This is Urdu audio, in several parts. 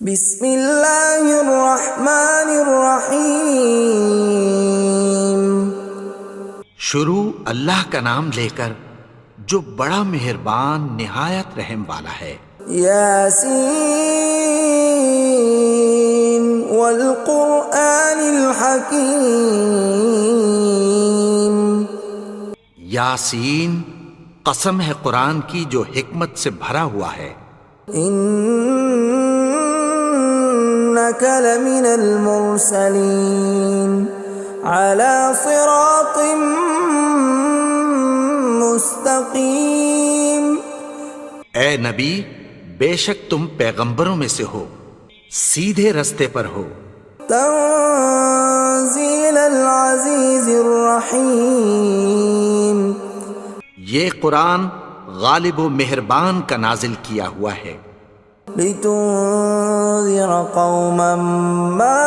بسم اللہ الرحمن الرحیم۔ شروع اللہ کا نام لے کر جو بڑا مہربان نہایت رحم والا ہے۔ یاسین والقرآن الحکیم۔ یاسین، قسم ہے قرآن کی جو حکمت سے بھرا ہوا ہے۔ انک لمن المرسلین علی صراط مستقیم۔ اے نبی، بے شک تم پیغمبروں میں سے ہو، سیدھے رستے پر ہو۔ تنزیل العزیز الرحیم۔ یہ قرآن غالب و مہربان کا نازل کیا ہوا ہے۔ لتنذر قوما ما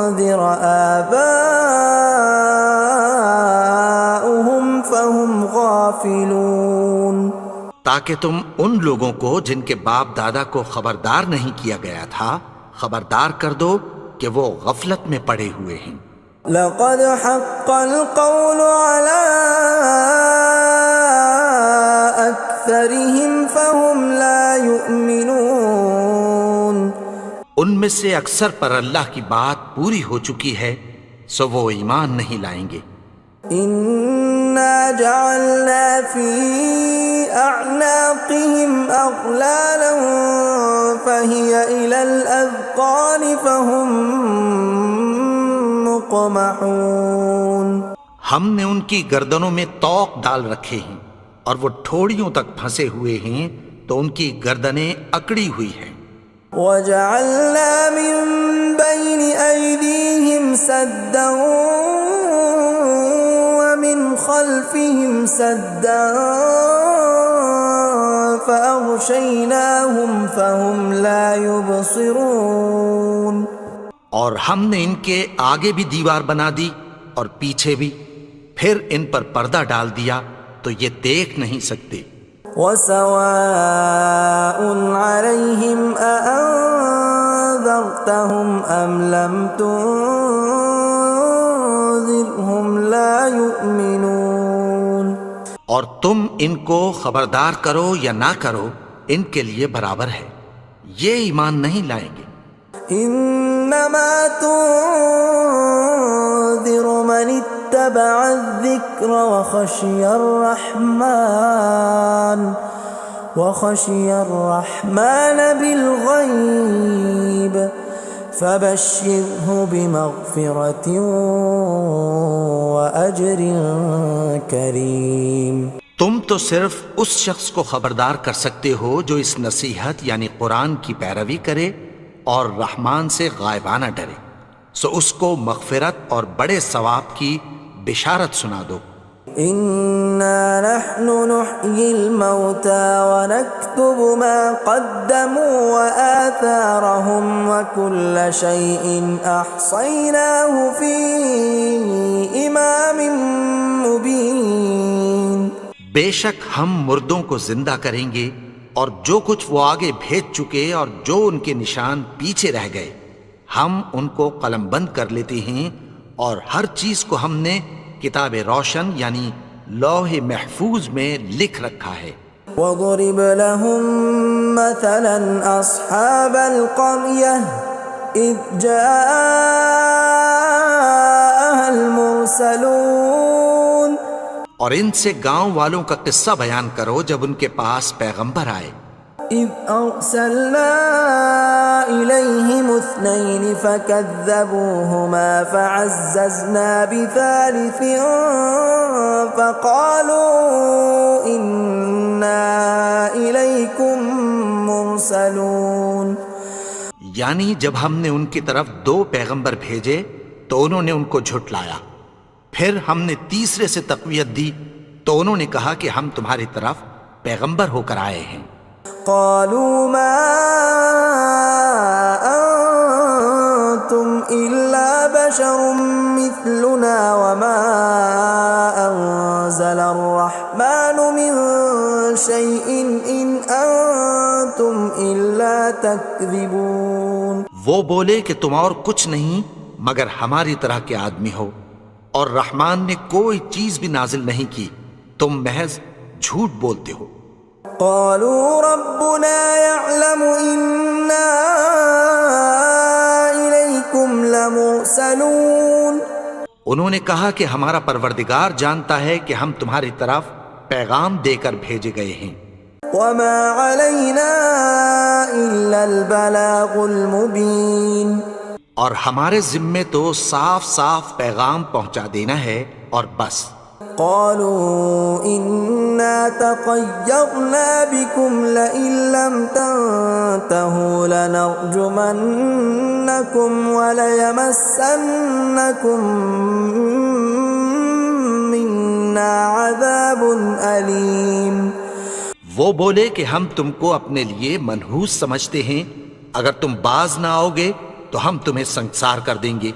انذر آباؤهم فهم غافلون۔ تاکہ تم ان لوگوں کو جن کے باپ دادا کو خبردار نہیں کیا گیا تھا خبردار کر دو کہ وہ غفلت میں پڑے ہوئے ہیں۔ لقد حق القول على أكثرهم فهم لا يؤمنون۔ ان میں سے اکثر پر اللہ کی بات پوری ہو چکی ہے سو وہ ایمان نہیں لائیں گے۔ إنا جعلنا في أعناقهم أغلالا فهي إلى الأذقان فهم مقمحون۔ ہم نے ان کی گردنوں میں طوق ڈال رکھے ہیں اور وہ ٹھوڑیوں تک پھنسے ہوئے ہیں تو ان کی گردنیں اکڑی ہوئی ہیں۔ وَجَعَلْنَا مِن بَيْنِ أَيْدِيهِمْ سَدًّا وَمِنْ خَلْفِهِمْ سَدًّا فَأَغْشَيْنَاهُمْ فَهُمْ لَا يُبْصِرُونَ۔ اور ہم نے ان کے آگے بھی دیوار بنا دی اور پیچھے بھی، پھر ان پر پردہ ڈال دیا تو یہ دیکھ نہیں سکتے۔ وَسَوَاءٌ عَلَيْهِمْ أَأَنذَرْتَهُمْ أَمْ لَمْ تُنذِرْهُمْ لَا يُؤْمِنُونَ۔ اور تم ان کو خبردار کرو یا نہ کرو ان کے لیے برابر ہے، یہ ایمان نہیں لائیں گے۔ انما تنذر من اتبع الذکر وخشی الرحمن بالغیب فبشرہ بمغفرۃ واجر کریم۔ تم تو صرف اس شخص کو خبردار کر سکتے ہو جو اس نصیحت یعنی قرآن کی پیروی کرے اور رحمان سے غائبانہ ڈرے، سو اس کو مغفرت اور بڑے ثواب کی بشارت سنا دو۔ اِنَّا نَحْنُ نُحْيِي الْمَوْتَى وَنَكْتُبُ مَا قَدَّمُوا وَآثَارَهُمْ وَكُلَّ شَيْءٍ أَحْصَيْنَاهُ فِي إِمَامٍ مُبِينٍ۔ بے شک ہم مردوں کو زندہ کریں گے اور جو کچھ وہ آگے بھیج چکے اور جو ان کے نشان پیچھے رہ گئے ہم ان کو قلم بند کر لیتے ہیں، اور ہر چیز کو ہم نے کتاب روشن یعنی لوح محفوظ میں لکھ رکھا ہے۔ وَضُرِبْ لَهُم مَّثَلًا أَصْحَابَ الْقَرْيَةِ إِذْ جَاءَهَا الْمُرْسَلُونَ۔ اور ان سے گاؤں والوں کا قصہ بیان کرو جب ان کے پاس پیغمبر آئے۔ إِذْ أَرْسَلْنَا إِلَيْهِمُ اثْنَيْنِ فَكَذَّبُوهُمَا فَعَزَّزْنَا بِثَالِثٍ فَقَالُوا إِنَّا إِلَيْكُمْ مُرْسَلُونَ۔ یعنی جب ہم نے ان کی طرف دو پیغمبر بھیجے تو انہوں نے ان کو جھٹلایا، پھر ہم نے تیسرے سے تقویت دی تو انہوں نے کہا کہ ہم تمہاری طرف پیغمبر ہو کر آئے ہیں۔ قالوا ما انتم الا بشر مثلنا وما انزل الرحمن من شيء إن أنتم إلا تكذبون. وہ بولے کہ تم اور کچھ نہیں مگر ہماری طرح کے آدمی ہو، اور رحمان نے کوئی چیز بھی نازل نہیں کی، تم محض جھوٹ بولتے ہو. قالوا ربنا يعلم إنا إليكم لمرسلون. انہوں نے کہا کہ ہمارا پروردگار جانتا ہے کہ ہم تمہاری طرف پیغام دے کر بھیجے گئے ہیں. وما علينا إلا البلاغ المبين. اور ہمارے ذمے تو صاف صاف پیغام پہنچا دینا ہے اور بس. قالوا إنا تطيرنا بكم لئن لم تنتهوا لنرجمنكم وليمسنكم منا عذاب أليم. وہ بولے کہ ہم تم کو اپنے لیے منحوس سمجھتے ہیں، اگر تم باز نہ آؤ گے تو ہم تمہیں سنسار کر دیں گے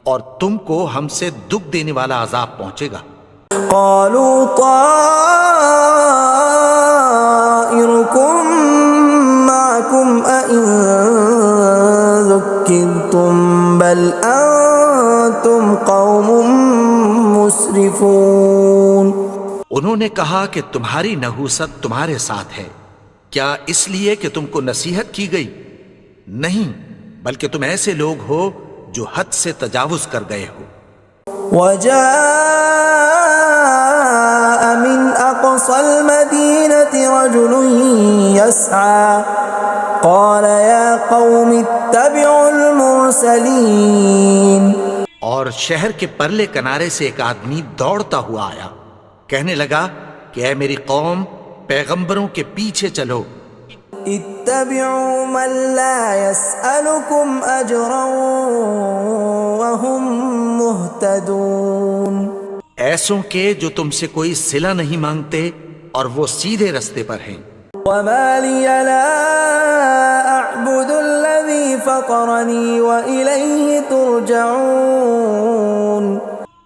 اور تم کو ہم سے دکھ دینے والا عذاب پہنچے گا. قالوا طائركم معكم أئن ذكرتم بل أنتم قوم مسرفون. انہوں نے کہا کہ تمہاری نحوست تمہارے ساتھ ہے، کیا اس لیے کہ تم کو نصیحت کی گئی؟ نہیں، بلکہ تم ایسے لوگ ہو جو حد سے تجاوز کر گئے ہو. وجاء من أقصى المدينة رجل يسعى قال يا قوم اتبعوا المرسلين. اور شہر کے پرلے کنارے سے ایک آدمی دوڑتا ہوا آیا، کہنے لگا کہ اے میری قوم، پیغمبروں کے پیچھے چلو. اتبعوا من لا يسألكم أجرا وهم مهتدون. ایسوں کے جو تم سے کوئی صلہ نہیں مانگتے اور وہ سیدھے رستے پر ہیں. وما لي لا أعبد الذي فطرني وإليه ترجعون.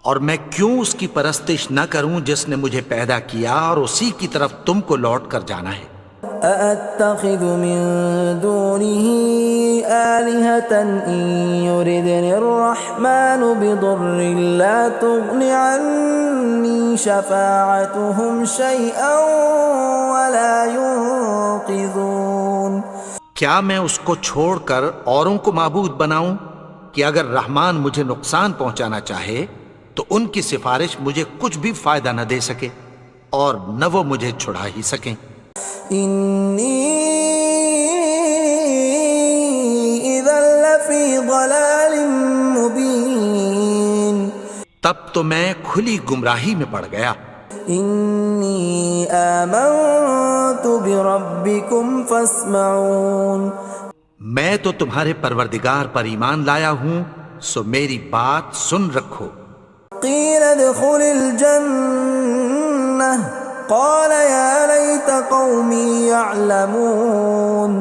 اور میں کیوں اس کی پرستش نہ کروں جس نے مجھے پیدا کیا اور اسی کی طرف تم کو لوٹ کر جانا ہے. أأتخذ من دونه آلهة إن يردني الرحمن بضر لا تغن عني شفاعتهم شيئا ولا ينقذون. کیا میں اس کو چھوڑ کر اوروں کو معبود بناؤں کہ اگر رحمان مجھے نقصان پہنچانا چاہے تو ان کی سفارش مجھے کچھ بھی فائدہ نہ دے سکے اور نہ وہ مجھے چھڑا ہی سکیں. إني إذا لفي ضلال مبين. تب تو میں کھلی گمراہی میں پڑ گیا. إني آمنت بربكم فاسمعون. میں تو تمہارے پروردگار پر ایمان لایا ہوں، سو میری بات سن رکھو. قيل ادخل الجنة قال يا ليت قومي يعلمون.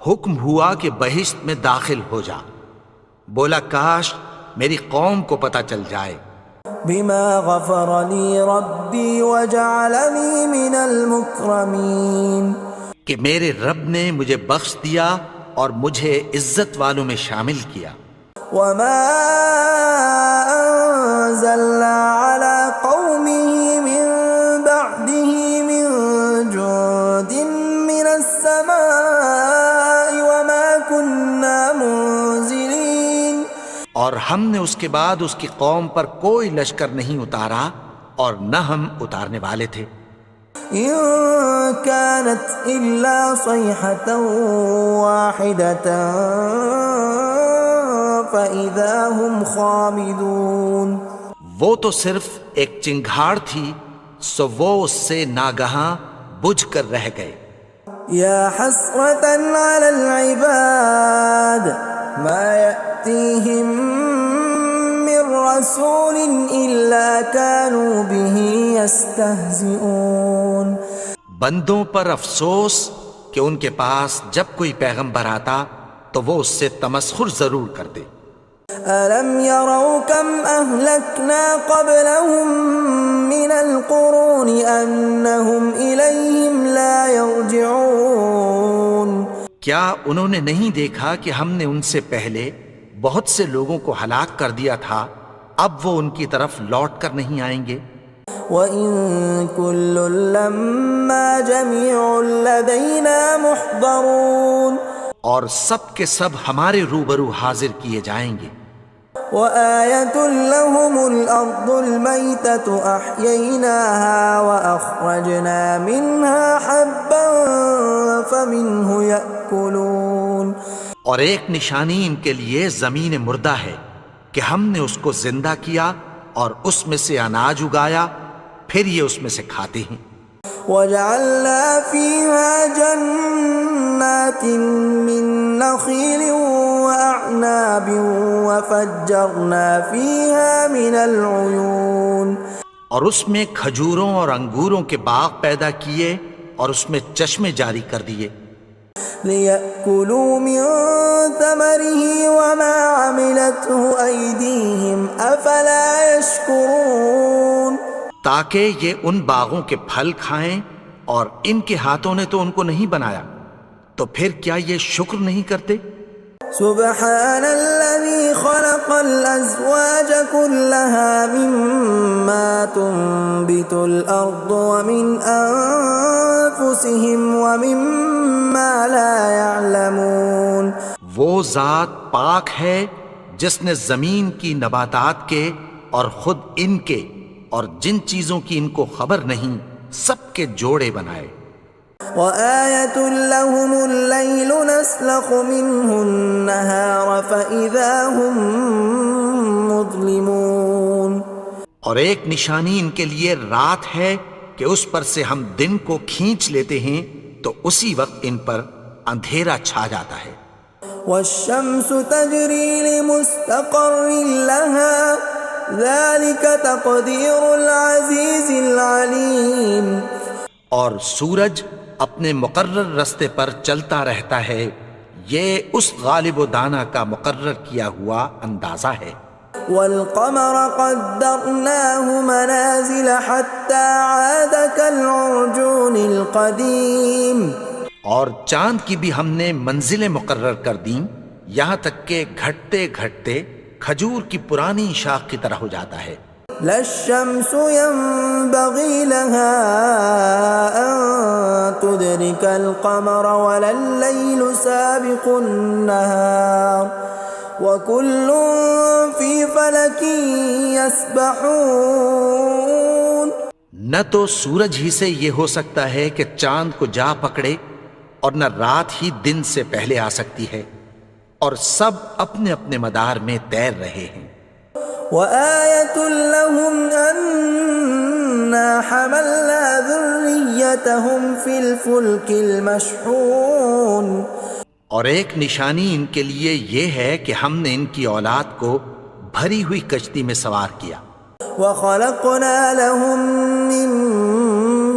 حکم ہوا کہ بہشت میں داخل ہو جا. بولا کاش میری قوم کو پتہ چل جائے. بما غفر لي ربي وجعلني من المكرمين. کہ میرے رب نے مجھے بخش دیا اور مجھے عزت والوں میں شامل کیا. وما أنزلنا على قومه من بعده من جند من السماء وما كنا منزلين. اور ہم نے اس کے بعد اس کی قوم پر کوئی لشکر نہیں اتارا اور نہ ہم اتارنے والے تھے. إن كانت إلا صيحة واحدة فإذا هم خامدون. وہ تو صرف ایک چنگھاڑ تھی، سو وہ اس سے ناگہاں بجھ کر رہ گئے. يا حسرة على العباد ما يأتيهم من رسول إلا كانوا به يستهزئون. بندوں پر افسوس کہ ان کے پاس جب کوئی پیغمبر آتا تو وہ اس سے تمسخر ضرور کرتے. أَلَمْ يَرَوْا كَمْ أَهْلَكْنَا قَبْلَهُمْ مِنَ الْقُرُونِ أَنَّهُمْ إِلَيْهِمْ لَا يَرْجِعُونَ کیا انہوں نے نہیں دیکھا کہ ہم نے ان سے پہلے بہت سے لوگوں کو ہلاک کر دیا تھا، اب وہ ان کی طرف لوٹ کر نہیں آئیں گے؟ وَإِن كُلٌّ لَّمَّا جَمِيعٌ لَّدَيْنَا مُحْضَرُونَ اور سب کے سب ہمارے روبرو حاضر کیے جائیں گے۔ وَآيَةٌ لَّهُمُ الْأَرْضُ الْمَيْتَةُ أَحْيَيْنَاهَا وَأَخْرَجْنَا مِنْهَا حَبًّا فَمِنْهُ يَأْكُلُونَ اور ایک نشانی ان کے لیے زمین مردہ ہے کہ ہم نے اس کو زندہ کیا اور اس میں سے اناج اگایا، پھر یہ اس میں سے کھاتے ہیں۔ وَجَعَلْنَا فِيهَا جَنَّاتٍ مِّن نَّخِيلٍ وَأَعْنَابٍ وَفَجَّرْنَا فِيهَا مِنَ الْعُيُونِ اور اس میں کھجوروں اور انگوروں کے باغ پیدا کیے اور اس میں چشمے جاری کر دیے، لِيَأْكُلُوا مِن ثَمَرِهِ وَمَا عَمِلَتْهُ أَيْدِيهِمْ أَفَلَا يَشْكُرُونَ تاکہ یہ ان باغوں کے پھل کھائیں، اور ان کے ہاتھوں نے تو ان کو نہیں بنایا، تو پھر کیا یہ شکر نہیں کرتے؟ سبحان الذي خلق الأزواج كلها مما تنبت الأرض ومن أنفسهم ومما لا يعلمون وہ ذات پاک ہے جس نے زمین کی نباتات کے اور خود ان کے اور جن چیزوں کی ان کو خبر نہیں سب کے جوڑے بنائے۔ وَآيَةٌ لَّهُمُ اللَّيْلُ نَسْلَخُ مِنْهُ النَّهَارَ فَإِذَا هُمْ مُظْلِمُونَ اور ایک نشانی ان کے لیے رات ہے کہ اس پر سے ہم دن کو کھینچ لیتے ہیں تو اسی وقت ان پر اندھیرا چھا جاتا ہے۔ وَالشَّمْسُ تَجْرِي لِمُسْتَقَرٍّ لَّهَا ذَلِكَ تَقْدِيرُ الْعَزِيزِ الْعَلِيمِ اور سورج اپنے مقرر رستے پر چلتا رہتا ہے، یہ اس غالب و دانا کا مقرر کیا ہوا اندازہ ہے۔ وَالْقَمَرَ قَدَّرْنَاهُ مَنَازِلَ حَتَّى عَادَ كَالْعُرْجُونِ الْقَدِيمِ اور چاند کی بھی ہم نے منزلیں مقرر کر دیں، یہاں تک کہ گھٹتے گھٹتے کھجور کی پرانی شاخ کی طرح ہو جاتا ہے۔ لا الشمس ينبغي لها أن تدرك القمر ولا الليل سابق النهار وكل في فلك يسبحون نہ تو سورج ہی سے یہ ہو سکتا ہے کہ چاند کو جا پکڑے، اور نہ رات ہی دن سے پہلے آ سکتی ہے، اور سب اپنے اپنے مدار میں تیر رہے ہیں۔ وَآيَةٌ لَّهُمْ أَنَّا حَمَلْنَا ذُرِّيَّتَهُمْ فِي الْفُلْكِ الْمَشْحُونِ اور ایک نشانی ان کے لیے یہ ہے کہ ہم نے ان کی اولاد کو بھری ہوئی کشتی میں سوار کیا۔ وَخَلَقْنَا لَهُم مِّن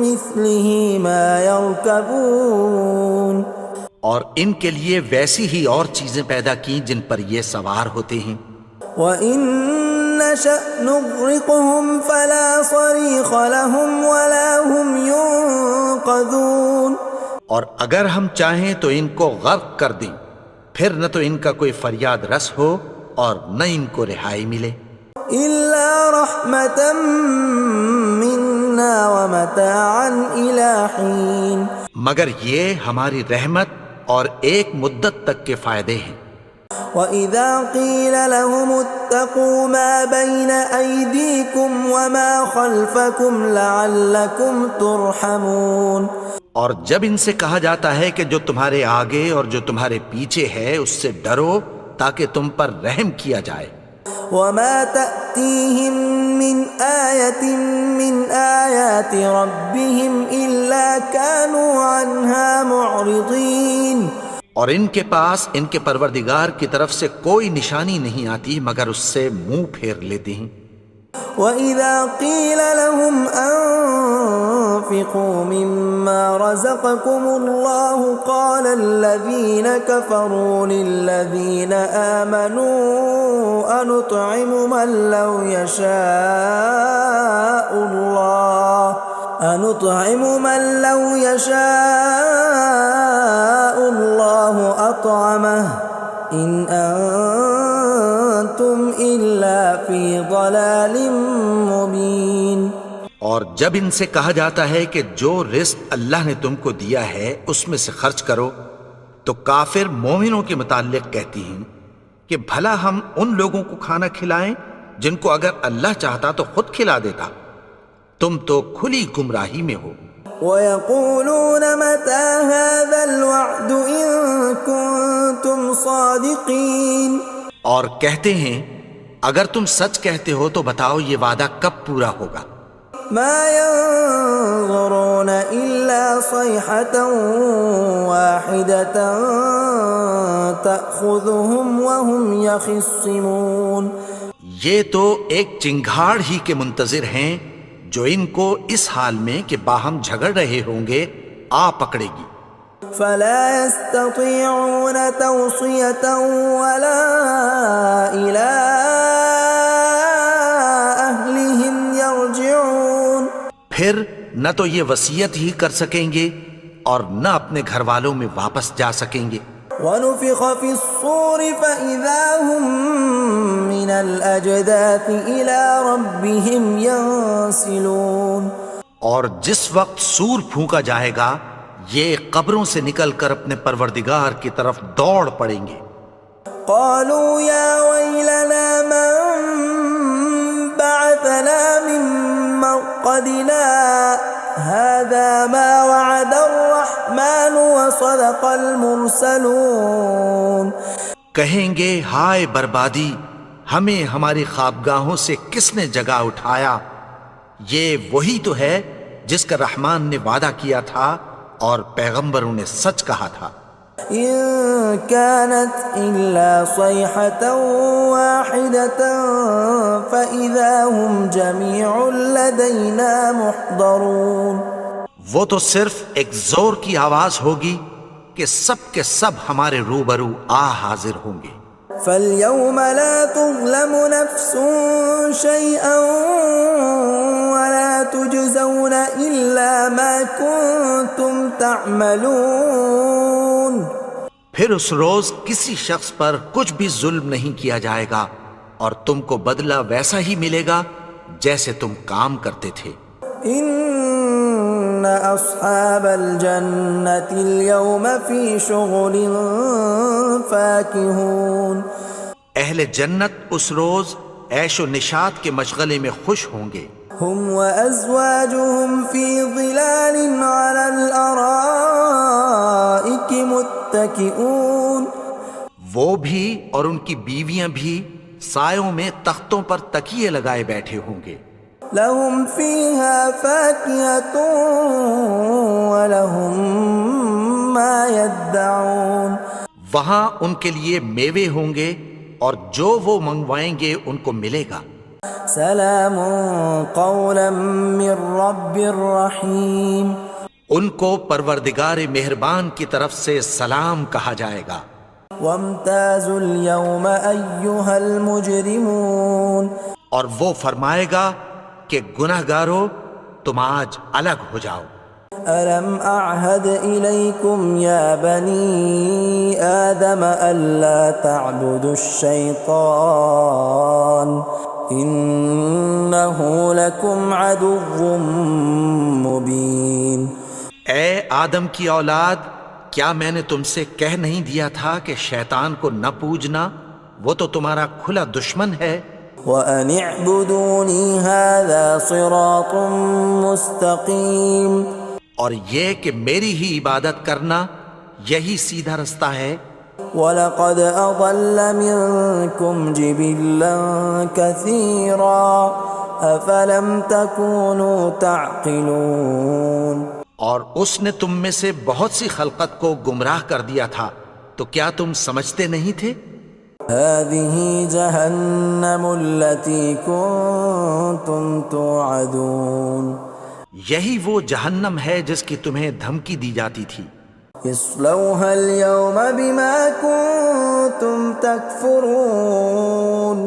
مِّثْلِهِ مَا يَرْكَبُونَ اور ان کے لیے ویسی ہی اور چیزیں پیدا کی جن پر یہ سوار ہوتے ہیں۔ وَإِن نَّشَأْ نُغْرِقْهُمْ فَلَا صَرِيخَ لَهُمْ وَلَا هُمْ يُنقَذُونَ اور اگر ہم چاہیں تو ان کو غرق کر دیں، پھر نہ تو ان کا کوئی فریاد رس ہو اور نہ ان کو رہائی ملے۔ إِلَّا رَحْمَةً مِّنَّا وَمَتَاعًا إِلَىٰ حِينٍ مگر یہ ہماری رحمت اور ایک مدت تک کے فائدے ہیں۔ وَإِذَا قِيلَ لَهُمُ اتَّقُوا مَا بَيْنَ أَيْدِيكُمْ وَمَا خَلْفَكُمْ لَعَلَّكُمْ تُرْحَمُونَ اور جب ان سے کہا جاتا ہے کہ جو تمہارے آگے اور جو تمہارے پیچھے ہے اس سے ڈرو تاکہ تم پر رحم کیا جائے۔ وَمَا تَأْتِيهِم مِّنْ آيَةٍ مِّنْ آيَاتِ رَبِّهِمْ إِلَّا كَانُوا عَنْهَا مُعْرِضِينَ اور ان کے پاس ان کے پروردگار کی طرف سے کوئی نشانی نہیں آتی مگر اس سے منہ پھیر لیتے ہیں۔ وَإِذَا قِيلَ لَهُمْ وأنفقوا مما رزقكم الله قال الذين كفروا للذين آمنوا أنطعم من لو يشاء الله أطعمه إن أنتم إلا في ضلال مبين۔ اور جب ان سے کہا جاتا ہے کہ جو رزق اللہ نے تم کو دیا ہے اس میں سے خرچ کرو، تو کافر مومنوں کے متعلق کہتی ہیں کہ بھلا ہم ان لوگوں کو کھانا کھلائیں جن کو اگر اللہ چاہتا تو خود کھلا دیتا، تم تو کھلی گمراہی میں ہو۔ وَيَقُولُونَ مَتَى هَذَا الْوَعْدُ إِن كُنتُمْ صَادِقِينَ، اور کہتے ہیں اگر تم سچ کہتے ہو تو بتاؤ یہ وعدہ کب پورا ہوگا۔ مَا يَنظُرُونَ إِلَّا صَيْحَةً وَاحِدَةً تَأْخُذُهُمْ وَهُمْ يَخِصِّمُونَ، یہ تو ایک چنگھاڑ ہی کے منتظر ہیں جو ان کو اس حال میں کہ باہم جھگڑ رہے ہوں گے آ پکڑے گی۔ فَلَا يَسْتَطِيعُونَ تَوْصِيَةً وَلَا إِلَىٰ أَهْلِهِمْ يَرْجِعُونَ، پھر نہ تو یہ وصیت ہی کر سکیں گے اور نہ اپنے گھر والوں میں واپس جا سکیں گے۔ وَنُفِخَ فِي الصُّورِ فَإِذَا هُم مِّنَ الْأَجْدَاثِ إِلَىٰ رَبِّهِمْ يَنسِلُونَ، اور جس وقت سور پھونکا جائے گا یہ قبروں سے نکل کر اپنے پروردگار کی طرف دوڑ پڑیں گے۔ قالوا يا ويلنا من بعثنا من مرقدنا هذا ما وعد الرحمن وصدق المرسلون، کہیں گے ہائے بربادی، ہمیں ہماری خوابگاہوں سے کس نے جگا اٹھایا، یہ وہی تو ہے جس کا رحمان نے وعدہ کیا تھا اور پیغمبروں نے سچ کہا تھا۔ إن كانت إلا صيحة واحدة فإذا هم جميع لدينا محضرون، وہ تو صرف ایک زور کی آواز ہوگی کہ سب کے سب ہمارے روبرو آ حاضر ہوں گے۔ فاليوم لا تظلم نفس شيئا ولا تجزون إلا ما كنتم تعملون، پھر اس روز کسی شخص پر کچھ بھی ظلم نہیں کیا جائے گا اور تم کو بدلہ ویسا ہی ملے گا جیسے تم کام کرتے تھے۔ ان اصحاب الجنة اليوم في شغل فاكهون، اہل جنت اس روز عیش و نشاط کے مشغلے میں خوش ہوں گے۔ هم وازواجهم في ظلال على الارائك متكئون، وہ بھی اور ان کی بیویاں بھی سایوں میں تختوں پر تکیے لگائے بیٹھے ہوں گے۔ لهم فيها فاكهة ولهم ما يدعون، وہاں ان کے لیے میوے ہوں گے اور جو وہ منگوائیں گے ان کو ملے گا۔ سلام قولا من رب رحیم، ان کو پروردگار مہربان کی طرف سے سلام کہا جائے گا۔ وامتازوا اليوم ایھا المجرمون، اور وہ فرمائے گا کہ گنہگارو تم آج الگ ہو جاؤ۔ ألم أعهد إليكم يا بني آدم ألا تعبدوا الشيطان إنه لكم عدو مبين، اے آدم کی اولاد، کیا میں نے تم سے کہہ نہیں دیا تھا کہ شیطان کو نہ پوجنا، وہ تو تمہارا کھلا دشمن ہے۔ وَأَنِ اعْبُدُونِي هَذَا صِرَاطٌ مُسْتَقِيمٌ، اور یہ کہ میری ہی عبادت کرنا یہی سیدھا رستہ ہے۔ وَلَقَدْ أَضَلَّ مِنْكُمْ جِبِلًّا كَثِيرًا أَفَلَمْ تَكُونُوا تَعْقِلُونَ، اور اس نے تم میں سے بہت سی خلقت کو گمراہ کر دیا تھا، تو کیا تم سمجھتے نہیں تھے؟ هَذِهِ جَهَنَّمُ الَّتِي كُنْتُمْ تُوعَدُونَ، یہی وہ جہنم ہے جس کی تمہیں دھمکی دی جاتی تھی. اصلوها اليوم بما كنتم تكفرون.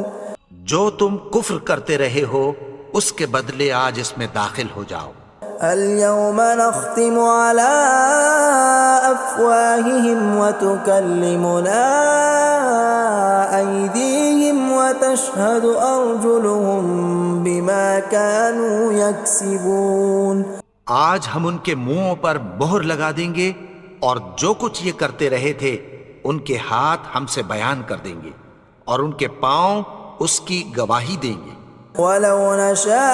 جو تم کفر کرتے رہے ہو اس کے بدلے آج اس میں داخل ہو جاؤ. اليوم نختم على أفواههم وتكلمنا أيديهم وتشهد أرجلهم بما كانوا يكسبون. آج ہم ان کے منہوں پر مہر لگا دیں گے اور جو کچھ یہ کرتے رہے تھے ان کے ہاتھ ہم سے بیان کر دیں گے اور ان کے پاؤں اس کی گواہی دیں گے. ولو نشاء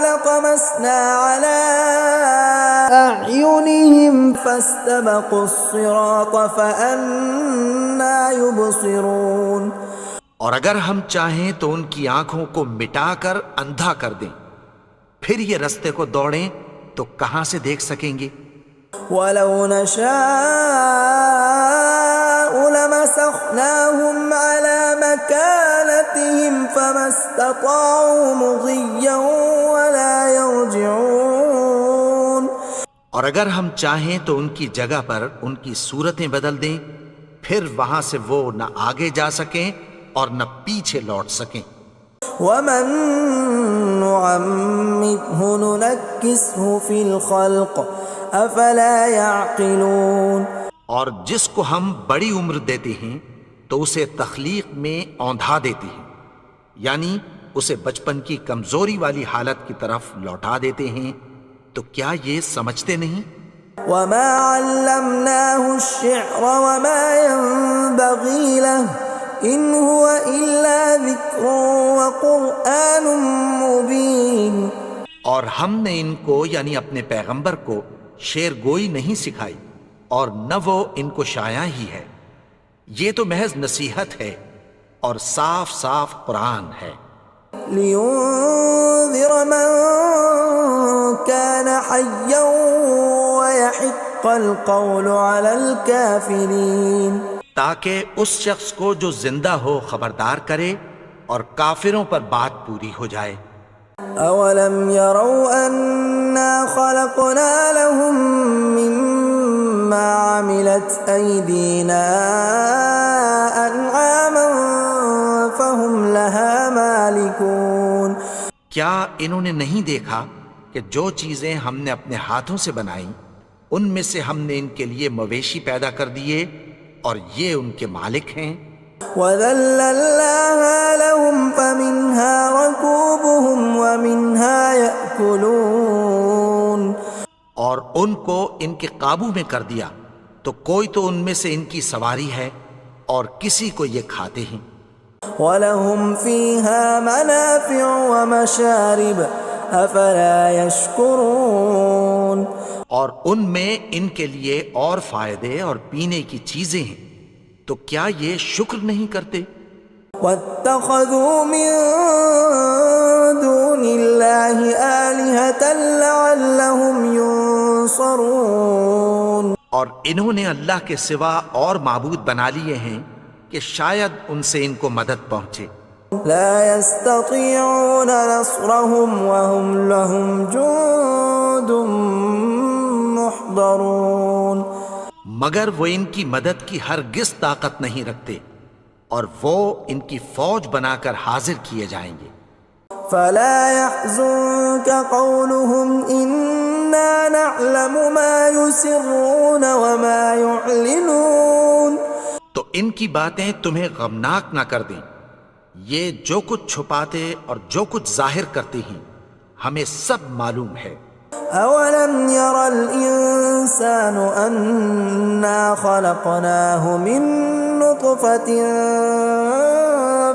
لطمسنا على أعينهم فاستبقوا الصراط فأنى يبصرون. اور اگر ہم چاہیں تو ان کی آنکھوں کو مٹا کر اندھا کر دیں، پھر یہ رستے کو دوڑیں تو کہاں سے دیکھ سکیں گے. ولو نشاء لمسخناهم على مكانتهم فما استطاعوا مضيا ولا يرجعون. اور اگر ہم چاہیں تو ان کی جگہ پر ان کی صورتیں بدل دیں، پھر وہاں سے وہ نہ آگے جا سکیں اور نہ پیچھے لوٹ سکیں. ومن نعمره ننكسه في الخلق افلا يعقلون. اور جس کو ہم بڑی عمر دیتے ہیں تو اسے تخلیق میں اوندھا دیتے ہیں، یعنی اسے بچپن کی کمزوری والی حالت کی طرف لوٹا دیتے ہیں. تو کیا یہ سمجھتے نہیں؟ وما علمناه الشعر وما ينبغي له ان هو الا ذکر وقرآن مبین. اور ہم نے ان کو یعنی اپنے پیغمبر کو شعر گوئی نہیں سکھائی اور نہ وہ ان کو شایع ہی ہے، یہ تو محض نصیحت ہے اور صاف صاف قرآن ہے. لینذر من كان حیا ويحق القول على الكافرین. تاکہ اس شخص کو جو زندہ ہو خبردار کرے اور کافروں پر بات پوری ہو جائے. اولم يروا انا خلقنا لهم مما عملت ايدينا انعاما فهم لها مالكون. کیا انہوں نے نہیں دیکھا کہ جو چیزیں ہم نے اپنے ہاتھوں سے بنائیں ان میں سے ہم نے ان کے لیے مویشی پیدا کر دیے اور یہ ان کے مالک ہیں. وَذَلَّلْنَاهَا لَهُمْ فَمِنْهَا رَكُوبُهُمْ وَمِنْهَا يَأْكُلُونَ. اور ان کو ان کے قابو میں کر دیا تو کوئی تو ان میں سے ان کی سواری ہے اور کسی کو یہ کھاتے ہیں. وَلَهُمْ فِيهَا مَنَافِعُ وَمَشَارِبُ أَفَلَا يَشْكُرُونَ. اور ان میں ان کے لیے اور فائدے اور پینے کی چیزیں ہیں، تو کیا یہ شکر نہیں کرتے؟ وَاتَّخَذُوا مِن دُونِ اللَّهِ آلِهَةً لَعَلَّهُمْ يُنصَرُونَ. اور انہوں نے اللہ کے سوا اور معبود بنا لیے ہیں کہ شاید ان سے ان کو مدد پہنچے. لا يستطيعون نصرهم وهم لهم جند محضرون. مگر وہ ان کی مدد کی ہرگز طاقت نہیں رکھتے اور وہ ان کی فوج بنا کر حاضر کیے جائیں گے. فلا يحزنك قولهم إنا نعلم ما يسرون وما يعلنون. تو ان کی باتیں تمہیں غمناک نہ کر دیں، یہ جو کچھ چھپاتے اور جو کچھ ظاہر کرتے ہیں ہمیں سب معلوم ہے. اولم ير الانسان انا خلقناه من نطفة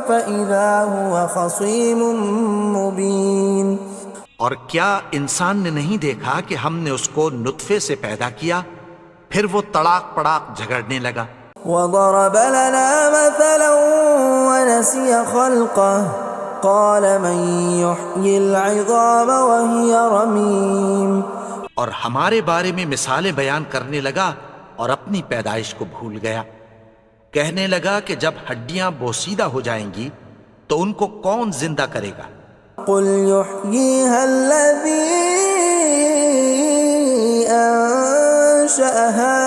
فاذا هو خصيم مبين. اور کیا انسان نے نہیں دیکھا کہ ہم نے اس کو نطفے سے پیدا کیا پھر وہ تڑاک پڑاک جھگڑنے لگا. وضرب لنا مثلا ونسي خلقه قال من يحيي العظام وهي رميم. اور ہمارے بارے میں مثالیں بیان کرنے لگا اور اپنی پیدائش کو بھول گیا. کہنے لگا کہ جب ہڈیاں بوسیدہ ہو جائیں گی تو ان کو کون زندہ کرے گا قل يحييها الذي أنشأها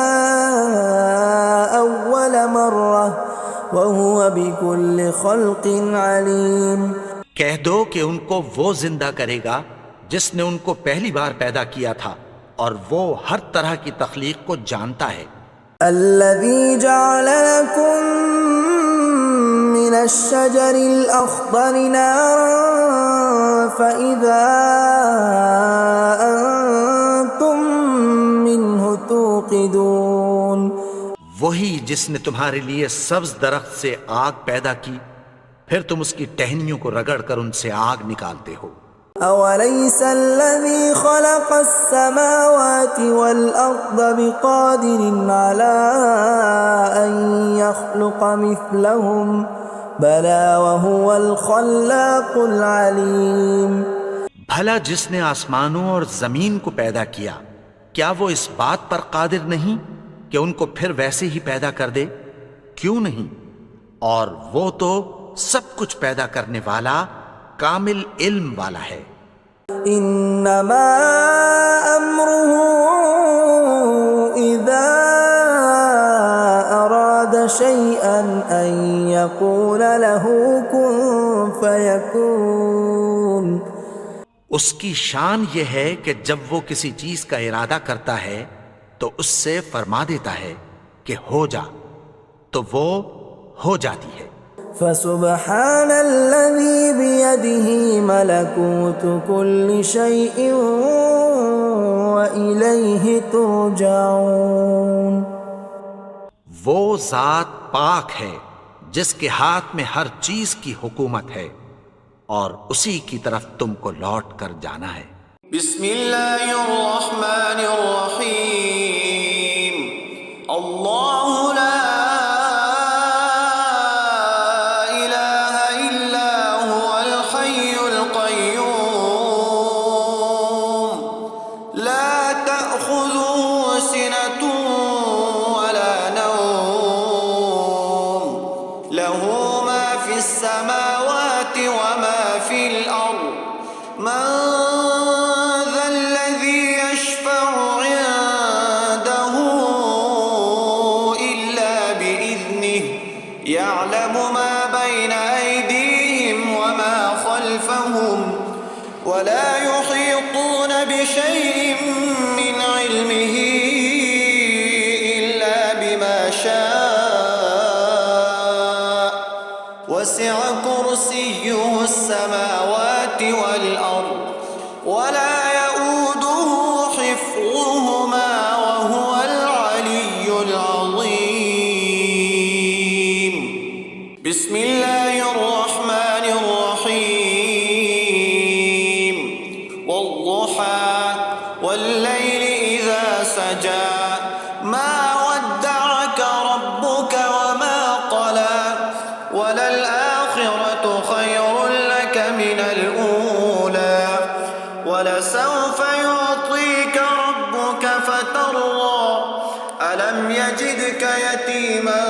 أول مرة وهو بكل خلق عليم. کہہ دو کہ ان کو وہ زندہ کرے گا جس نے ان کو پہلی بار پیدا کیا تھا اور وہ ہر طرح کی تخلیق کو جانتا ہے. الذي جعل لكم من الشجر الأخضر نارا فإذا أنتم منه توقدون. وہی جس نے تمہارے لیے سبز درخت سے آگ پیدا کی پھر تم اس کی ٹہنیوں کو رگڑ کر ان سے آگ نکالتے ہو. أوليس الذي خلق السماوات والأرض بقادر على أن يخلق مثلهم بلى وهو الخلاق العليم. بھلا جس نے آسمانوں اور زمین کو پیدا کیا کیا وہ اس بات پر قادر نہیں کہ ان کو پھر ویسے ہی پیدا کر دے؟ کیوں نہیں؟ اور وہ تو سب کچھ پیدا کرنے والا کامل علم والا ہے. انما امره اذا اراد شيئا ان يقول له كن فيكون. اس کی شان یہ ہے کہ جب وہ کسی چیز کا ارادہ کرتا ہے تو اس سے فرما دیتا ہے کہ ہو جا تو وہ ہو جاتی ہے. فسبحان الذي بيده ملكوت كل شيء وإليه ترجعون. وہ ذات پاک ہے جس کے ہاتھ میں ہر چیز کی حکومت ہے اور اسی کی طرف تم کو لوٹ کر جانا ہے. بسم اللہ الرحمن الرحیم. اللہ لا السماوات وما في الأرض من ذا الذي يشفع عنده إلا بإذنه يعلم ما بين أيديهم وما خلفهم ولا يحيطون بشيء من علمه إلا بما شاء وسع كرسيه السماوات والأرض ولا يؤوده حفظهما وهو العلي العظيم. بسم الله الرحمن الرحيم. والضحى والليل إذا سجى ما ودعك ربك وما قلى وللآخرة خير لك من الأولى ولسوف يعطيك ربك فترضى ألم يجدك يتيما